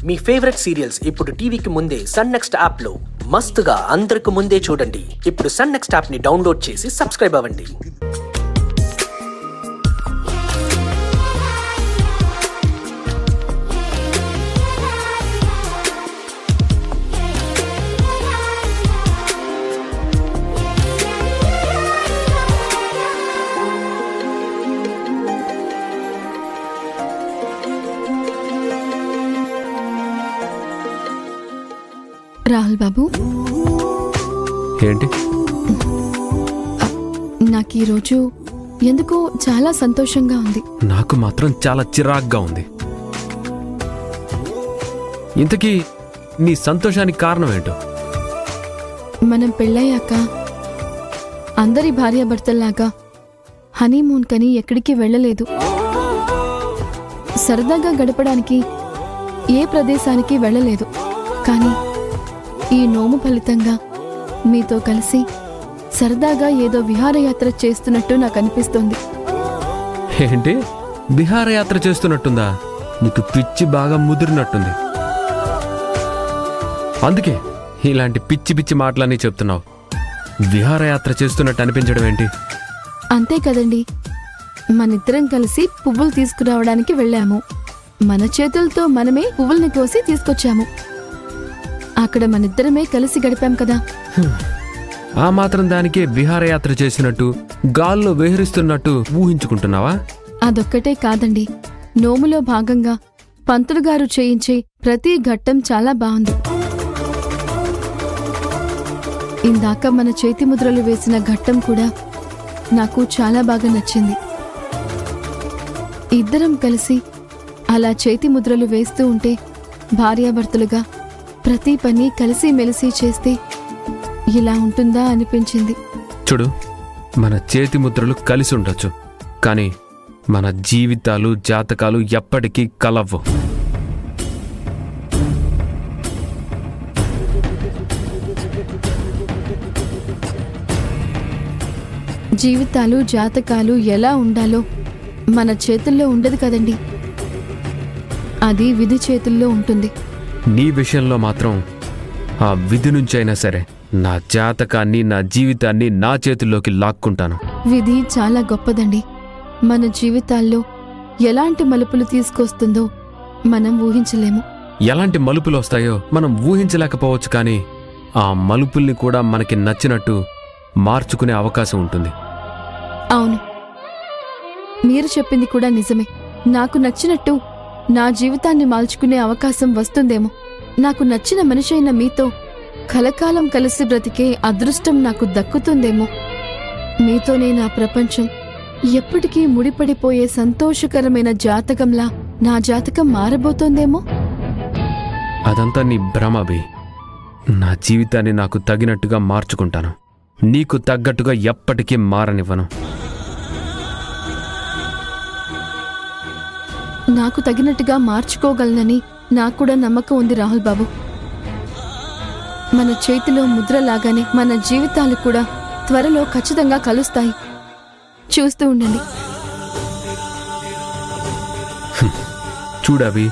మీ favourite serials ఇప్పుడు టీవీకి ముందే సన్ నెక్స్ట్ యాప్ లో మస్తుగా అందరికి ముందే చూడండి. ఇప్పుడు సన్ నెక్స్ట్ యాప్ ని డౌన్లోడ్ చేసి సబ్స్క్రైబ్ అవ్వండి. రాహుల్ బాబు, ఏంటి? నాకు ఈరోజు ఎందుకో చాలా సంతోషంగా ఉంది. నాకు మాత్రం చాలా చిరాగ్గా ఉంది. ఇంతకీ నీ సంతోషానికి కారణం ఏంటో? మనం పెళ్ళయ్యాక అందరి భార్యాభర్తల్లాగా హనీమూన్ కని ఎక్కడికి వెళ్ళలేదు. సరదాగా గడపడానికి ఏ ప్రదేశానికి వెళ్ళలేదు. కానీ ఈ నోము ఫలితంగా మీతో కలిసి సరదాగా ఏదో విహారయాత్ర చేస్తున్నట్టు నాకు అనిపిస్తోంది. ఏంటి, విహారయాత్ర చేస్తున్నట్టుందా? నీకు పిచ్చి బాగా ముదిరినట్టుంది. అందుకే ఇలాంటి పిచ్చి పిచ్చి మాటలన్నీ చెప్తున్నావు. విహారయాత్ర చేస్తున్నట్టు అనిపించడం ఏంటి? అంతే కదండి, మనిద్దరం కలిసి పువ్వులు తీసుకురావడానికి వెళ్ళాము. మన చేతులతో మనమే పువ్వుల్ని కోసి తీసుకొచ్చాము. అక్కడ మనిద్దరమే కలిసి గడిపాం కదా. ఆ మాత్రం దానికే విహారయాత్ర చేసినట్టు గాల్లో విహరిస్తున్నట్టు ఊహించుకుంటున్నావా? అదొక్కటే కాదండి, నోములో భాగంగా పంతులు గారు చేయించే ప్రతి ఘట్టం చాలా బాగుంది. ఇందాక మన చేతి ముద్రలు వేసిన ఘట్టం కూడా నాకు చాలా బాగా నచ్చింది. ఇద్దరం కలిసి అలా చేతి ముద్రలు వేస్తూ ఉంటే భార్యాభర్తలుగా ప్రతి పని కలిసి మెలిసి చేస్తే ఇలా ఉంటుందా అనిపించింది. చూడు, మన చేతి ముద్రలు కలిసి ఉండొచ్చు, కానీ మన జీవితాలు జాతకాలు ఎప్పటికీ కలవ్వు. జీవితాలు జాతకాలు ఎలా ఉండాలో మన చేతుల్లో ఉండదు కదండి, అది విధి చేతుల్లో ఉంటుంది. నీ విషయంలో మాత్రం ఆ విధి నుంచైనా సరే నా జాతకాన్ని నా జీవితాన్ని నా చేతుల్లోకి లాక్కుంటాను. విధి చాలా గొప్పదండి. మన జీవితాల్లో ఎలాంటి మలుపులు తీసుకొస్తుందో మనం ఊహించలేము. ఎలాంటి మలుపులు వస్తాయో మనం ఊహించలేకపోవచ్చు, కానీ ఆ మలుపుల్ని కూడా మనకి నచ్చినట్టు మార్చుకునే అవకాశం ఉంటుంది. అవును, మీరు చెప్పింది కూడా నిజమే. నాకు నచ్చినట్టు నా జీవితాన్ని మార్చుకునే అవకాశం వస్తుందేమో. నాకు నచ్చిన మనిషి అయిన మీతో కలకాలం కలిసి బ్రతికే అదృష్టం నాకు దక్కుతుందేమో. మీతోనే నా ప్రపంచం ఎప్పటికీ ముడిపడిపోయే సంతోషకరమైన జాతకంలా నా జాతకం మారబోతోందేమో. అదంతా నీ భ్రమవి. నా జీవితాన్ని నాకు తగినట్టుగా మార్చుకుంటాను. నీకు తగ్గట్టుగా ఎప్పటికీ మారనివ్వను. నాకు తగినట్టుగా మార్చుకోగలనని నాకు కూడా నమ్మకం ఉంది రాహుల్ బాబు. మన చేతిలో ముద్రలాగానే మన జీవితాలు కూడా త్వరలో ఖచ్చితంగా కలుస్తాయి. చూస్తూ ఉండండి. చూడవి,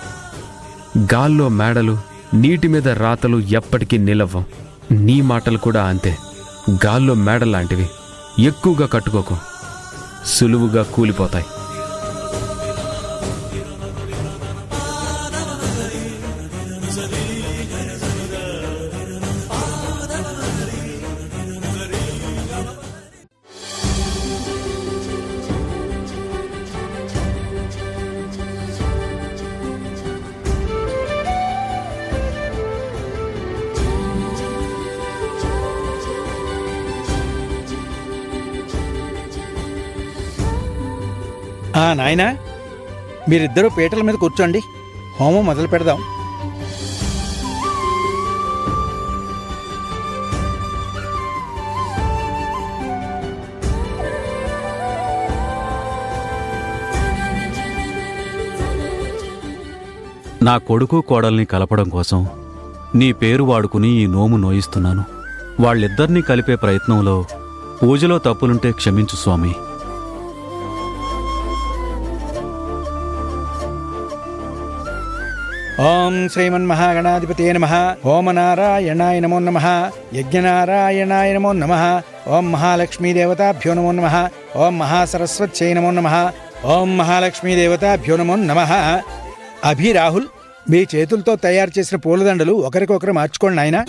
గాల్లో మేడలు, నీటి మీద రాతలు ఎప్పటికీ నిలవ్వం. నీ మాటలు కూడా అంతే. గాల్లో మేడలాంటివి. ఎక్కువగా కట్టుకోకు, సులువుగా కూలిపోతాయి. నాయనా, మీరిద్దరూ పీటల మీద కూర్చోండి, హోమం మొదలు పెడదాం. నా కొడుకు కోడల్ని కలపడం కోసం నీ పేరు వాడుకుని ఈ నోము నోయిస్తున్నాను. వాళ్ళిద్దరినీ కలిపే ప్రయత్నంలో పూజలో తప్పులుంటే క్షమించు స్వామి. ఓం శ్రీమన్మహాగణాధిపతయే నమః. ఓమనారాయణాయ నమో నమః. యజ్ఞనారాయణాయ నమో నమః. ఓం మహాలక్ష్మీదేవతాభ్యో నమో నమః. ఓం మహాసరస్వత్యై నమో నమః. ఓం మహాలక్ష్మీదేవతాభ్యో నమో నమః. అభి రాహుల్, మీ చేతులతో తయారు చేసిన పూలదండలు ఒకరికొకరు మార్చుకోండి నాయనా.